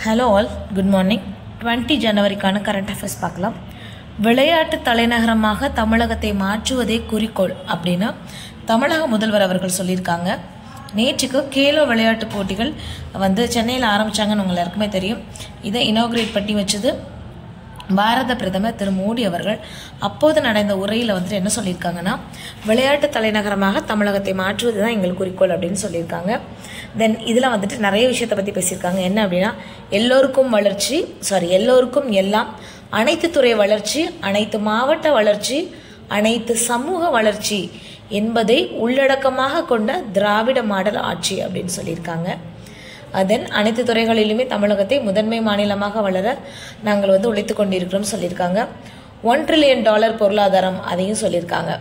Hello all, good morning. 20 ஜனவரிக்கான current affairs பார்க்கலாம். விளையாட்டு தலைநகரமாக தமிழகத்தை மாற்றுவதே குறிக்கோள் அப்படின்னு தமிழக முதல்வர் அவர்கள் சொல்லியிருக்காங்க. நேற்றுக்கு கேலோ விளையாட்டு போட்டிகள் சென்னையில் ஆரம்பித்தாங்கன்னு உங்கள் எல்லாருக்குமே தெரியும். இதை இனாக்ரேட் பண்ணி வச்சது பாரத பிரதமர் திரு மோடி அவர்கள். அப்போது நடந்த உரையில் என்ன சொல்லியிருக்காங்கன்னா, விளையாட்டு தலைநகரமாக தமிழகத்தை மாற்றுவது தான் எங்கள் குறிக்கோள் அப்படின்னு சொல்லியிருக்காங்க. தென் இதில் நிறைய விஷயத்தை பற்றி பேசியிருக்காங்க. என்ன அப்படின்னா, எல்லோருக்கும் எல்லாம், அனைத்து துறை வளர்ச்சி, அனைத்து மாவட்ட வளர்ச்சி, அனைத்து சமூக வளர்ச்சி என்பதை உள்ளடக்கமாக கொண்ட திராவிட மாடல் ஆட்சி அப்படின்னு சொல்லியிருக்காங்க. தென் அனைத்து துறைகளிலுமே தமிழகத்தை முதன்மை மாநிலமாக வளர நாங்கள் உழைத்து கொண்டிருக்கிறோம் சொல்லியிருக்காங்க. $1 trillion பொருளாதாரம் அதையும் சொல்லியிருக்காங்க.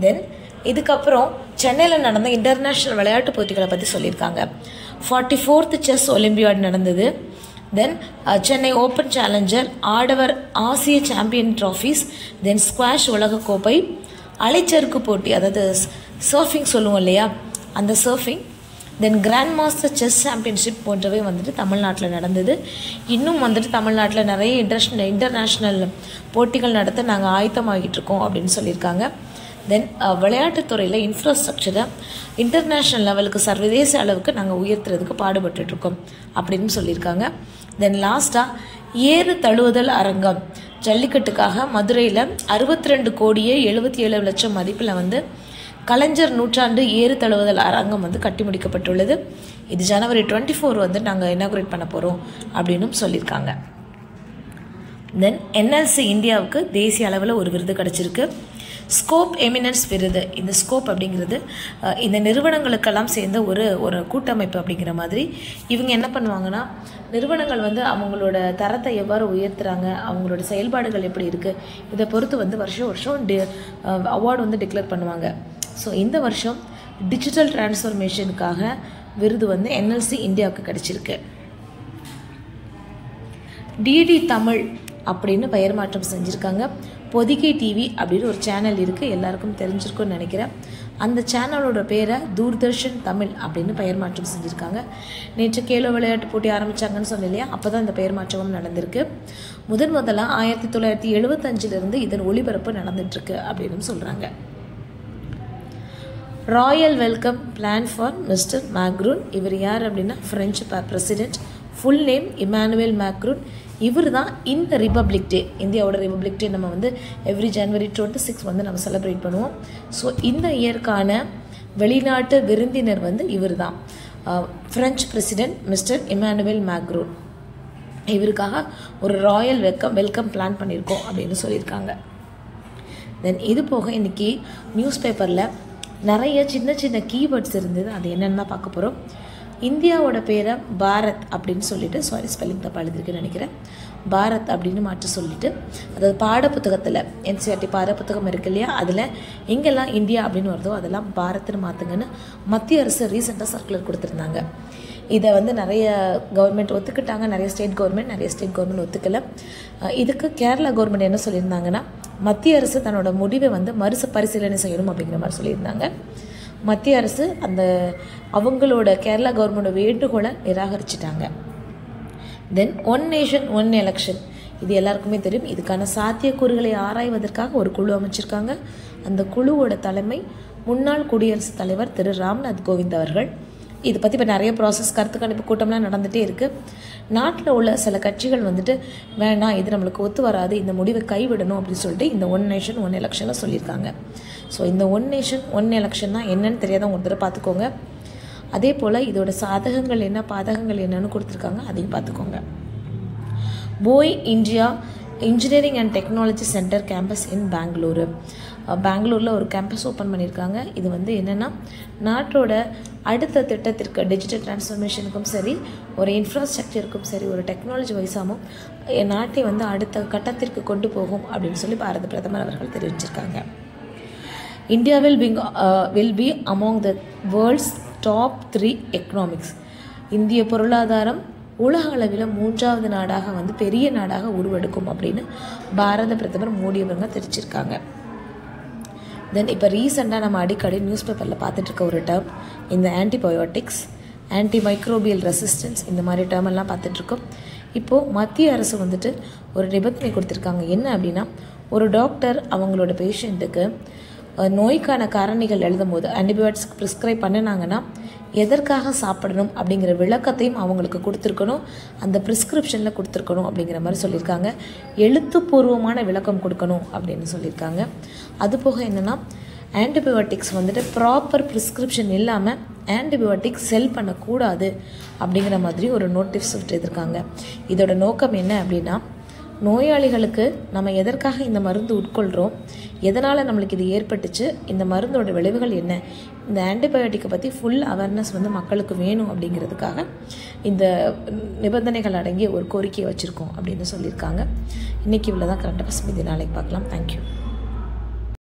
தென் இதுக்கப்புறம் சென்னையில் நடந்த இன்டர்நேஷ்னல் விளையாட்டு போட்டிகளை பற்றி சொல்லியிருக்காங்க. 44th செஸ் ஒலிம்பியாட் நடந்தது. தென் சென்னை ஓப்பன் சேலஞ்சர், ஆடவர் ஆசிய சாம்பியன் ட்ராஃபீஸ், தென் ஸ்குவாஷ் உலகக்கோப்பை, அலைச்சறுக்கு போட்டி, அதாவது சர்ஃபிங் சொல்லுவோம் இல்லையா, அந்த surfing, then grand master chess championship போன்றவை தமிழ்நாட்டில் நடந்தது. இன்னும் தமிழ்நாட்டில் நிறைய இன்டர்நேஷ்னல் போட்டிகள் நடத்த நாங்கள் ஆயத்தமாகிட்டு இருக்கோம் அப்படின்னு சொல்லியிருக்காங்க. தென் விளையாட்டுத்துறையில் இன்ஃப்ராஸ்ட்ரக்சரை இன்டர்நேஷ்னல் லெவலுக்கு, சர்வதேச அளவுக்கு நாங்கள் உயர்த்துறதுக்கு பாடுபட்டுருக்கோம் அப்படின்னு சொல்லியிருக்காங்க. தென் லாஸ்ட்டாக ஏறு தழுவுதல் அரங்கம் ஜல்லிக்கட்டுக்காக மதுரையில் 62,77,00,000 மதிப்பில் கலைஞர் நூற்றாண்டு ஏறு தழுவுதல் அரங்கம் கட்டி முடிக்கப்பட்டுள்ளது. இது ஜனவரி 24 நாங்கள் இனாகுரேட் பண்ண போகிறோம் அப்படின்னு சொல்லியிருக்காங்க. தென் NLC இந்தியாவுக்கு தேசிய அளவில் ஒரு விருது கிடச்சிருக்கு, ஸ்கோப் எமினன்ஸ் விருது. இந்த ஸ்கோப் அப்படிங்கிறது இந்த நிறுவனங்களுக்கெல்லாம் சேர்ந்த ஒரு கூட்டமைப்பு அப்படிங்கிற மாதிரி. இவங்க என்ன பண்ணுவாங்கன்னா, நிறுவனங்கள் அவங்களோட தரத்தை எவ்வாறு உயர்த்துறாங்க, அவங்களோட செயல்பாடுகள் எப்படி இருக்குது, இதை பொறுத்து வருஷம் அவார்டு டிக்ளேர் பண்ணுவாங்க. ஸோ இந்த வருஷம் டிஜிட்டல் டிரான்ஸ்ஃபர்மேஷனுக்காக விருது NLC இந்தியாவுக்கு கிடச்சிருக்கு. டிடி தமிழ் அப்படின்னு பெயர் மாற்றம் செஞ்சுருக்காங்க. பொதிகை டிவி அப்படின்னு ஒரு சேனல் இருக்குது, எல்லாருக்கும் தெரிஞ்சிருக்குன்னு நினைக்கிறேன். அந்த சேனலோட பேரை தூர்தர்ஷன் தமிழ் அப்படின்னு பெயர் மாற்றம் செஞ்சுருக்காங்க. நேற்று கேலோ விளையாட்டு போட்டி ஆரம்பித்தாங்கன்னு சொன்னலையா, அப்போ தான் இந்த பெயர் மாற்றமும் நடந்திருக்கு. முதலாக 1975 இதன் ஒளிபரப்பு நடந்துகிட்ருக்கு அப்படின்னு சொல்கிறாங்க. Royal welcome plan for mister Macron. இவர் யார் அப்படின்னா, French president. Full name Emmanuel Macron. இவர் தான் இந்த ரிபப்ளிக் டே, இந்தியாவோட ரிபப்ளிக் டே நம்ம எவ்ரி ஜனவரி 26 நம்ம செலிப்ரேட் பண்ணுவோம். ஸோ இந்த இயற்கான வெளிநாட்டு விருந்தினர் இவர் தான், ஃப்ரெஞ்சு பிரசிடென்ட் மிஸ்டர் இமானுவேல் மேக்ரூன். இவருக்காக ஒரு ராயல் வெல்கம் பிளான் பண்ணியிருக்கோம் அப்படின்னு சொல்லியிருக்காங்க. தென் இது போக இன்றைக்கி நியூஸ் பேப்பரில் நிறைய சின்ன கீவேர்ட்ஸ் இருந்தது. அது என்னென்னு தான் பார்க்க போகிறோம். இந்தியாவோட பேரை பாரத் அப்படின்னு சொல்லிட்டு, ஸ்பெல்லிங் தப்பாக எழுதிருக்குன்னு நினைக்கிறேன், பாரத் அப்படின்னு மாற்றி சொல்லிட்டு, அதாவது பாடப்புத்தகத்தில் NCERT பாடப்புத்தகம் இருக்கு இல்லையா, அதில் எங்கெல்லாம் இந்தியா அப்படின்னு வருதோ அதெல்லாம் பாரத்னு மாற்றுங்கன்னு மத்திய அரசு ரீசெண்டாக சர்க்குலர் கொடுத்துருந்தாங்க. இதை நிறைய கவர்மெண்ட் ஒத்துக்கிட்டாங்க, நிறைய ஸ்டேட் கவர்மெண்ட் ஒத்துக்கலை. இதுக்கு கேரளா கவர்மெண்ட் என்ன சொல்லியிருந்தாங்கன்னா, மத்திய அரசு தன்னோட முடிவை மறுபரிசீலனை செய்யணும் அப்படிங்கிற மாதிரி சொல்லியிருந்தாங்க. மத்திய அரசு அவங்களோட கேரளா கவர்மெண்டோட வேண்டுகோளை நிராகரிச்சிட்டாங்க. தென் ஒன் நேஷன் ஒன் எலெக்ஷன், இது எல்லாருக்குமே தெரியும். இதுக்கான சாத்தியக்கூறுகளை ஆராய்வதற்காக ஒரு குழு அமைச்சிருக்காங்க. அந்த குழுவோட தலைமை முன்னாள் குடியரசுத் தலைவர் திரு ராம்நாத் கோவிந்த் அவர்கள். இதை பற்றி இப்போ நிறைய கருத்து கணிப்பு கூட்டம்லாம் நடந்துகிட்டே இருக்குது. நாட்டில் உள்ள சில கட்சிகள் வேணாம், இது நம்மளுக்கு ஒத்து வராது, இந்த முடிவை கைவிடணும் அப்படின்னு சொல்லிட்டு இந்த ஒன் நேஷன் ஒன் எலெக்ஷனை சொல்லியிருக்காங்க. ஸோ இந்த ஒன் நேஷன் ஒன் எலெக்ஷன்னா என்னன்னு தெரியாதவங்க ஒரு தடவை பார்த்துக்கோங்க. அதே போல் இதோட சாதகங்கள் என்ன, பாதகங்கள் என்னன்னு கொடுத்துருக்காங்க, அதையும் பார்த்துக்கோங்க. போய் India engineering and technology centre campus in பெங்களூரில் ஒரு கேம்பஸ் ஓப்பன் பண்ணியிருக்காங்க. இது என்னென்னா, நாட்டோட அடுத்த திட்டத்திற்கு, டிஜிட்டல் டிரான்ஸ்ஃபர்மேஷனுக்கும் சரி, ஒரு இன்ஃப்ராஸ்ட்ரக்சருக்கும் சரி, ஒரு டெக்னாலஜி வைஸாகவும் நாட்டை அடுத்த கட்டத்திற்கு கொண்டு போகும் அப்படின்னு சொல்லி பாரத பிரதமர் அவர்கள் தெரிவிச்சிருக்காங்க. India will be among the world's top 3 economics. இந்திய பொருளாதாரம் உலக அளவில் 3வது நாடாக பெரிய நாடாக உருவெடுக்கும் அப்படின்னு பாரத பிரதமர் மோடி அவங்க தெரிவிச்சிருக்காங்க. தென் இப்போ ரீசெண்டாக நம்ம அடிக்கடி நியூஸ் பேப்பரில் பார்த்துட்ருக்க ஒரு டேர்ம் இந்த ஆன்டிபயோட்டிக்ஸ், ஆன்டிமைக்ரோபியல் ரெசிஸ்டன்ஸ், இந்த மாதிரி டேர்ம் எல்லாம் பார்த்துட்ருக்கோம். இப்போது மத்திய அரசு வந்துட்டு ஒரு நிபந்தனை கொடுத்துருக்காங்க. என்ன அப்படின்னா, ஒரு டாக்டர் அவங்களோட பேஷண்ட்டுக்கு நோய்க்கான காரணிகள் எழுதும் போது ஆன்டிபயோட்டிக்ஸ் ப்ரிஸ்கிரைப் பண்ணினாங்கன்னா எதற்காக சாப்பிடணும் அப்படிங்கிற விளக்கத்தையும் அவங்களுக்கு கொடுத்துருக்கணும், அந்த ப்ரிஸ்கிரிப்ஷனில் கொடுத்துருக்கணும் அப்படிங்கிற மாதிரி சொல்லியிருக்காங்க. எழுத்துப்பூர்வமான விளக்கம் கொடுக்கணும் அப்படின்னு சொல்லியிருக்காங்க. அதுபோக என்னென்னா, ஆன்டிபயோட்டிக்ஸ் வந்துட்டு ப்ராப்பர் ப்ரிஸ்கிரிப்ஷன் இல்லாமல் ஆன்டிபயோட்டிக்ஸ் செல் பண்ணக்கூடாது அப்படிங்கிற மாதிரி ஒரு நோட்டீஸ் விட்டுருக்காங்க. இதோட நோக்கம் என்ன அப்படின்னா, நோயாளிகளுக்கு நம்ம எதற்காக இந்த மருந்து உட்கொள்கிறோம், எதனால் நம்மளுக்கு இது ஏற்பட்டுச்சு, இந்த மருந்தோட விளைவுகள் என்ன, இந்த ஆன்டிபயோட்டிக்கை பற்றி ஃபுல் அவேர்னஸ் வந்து மக்களுக்கு வேணும் அப்படிங்கிறதுக்காக இந்த நிபந்தனைகள் அடங்கிய ஒரு கோரிக்கையை வச்சுருக்கோம் அப்படின்னு சொல்லியிருக்காங்க. இன்றைக்கி இவ்வளோ தான் கரண்ட் அஃபேர்ஸ். மீதி நாளைக்கு பார்க்கலாம். தேங்க்யூ.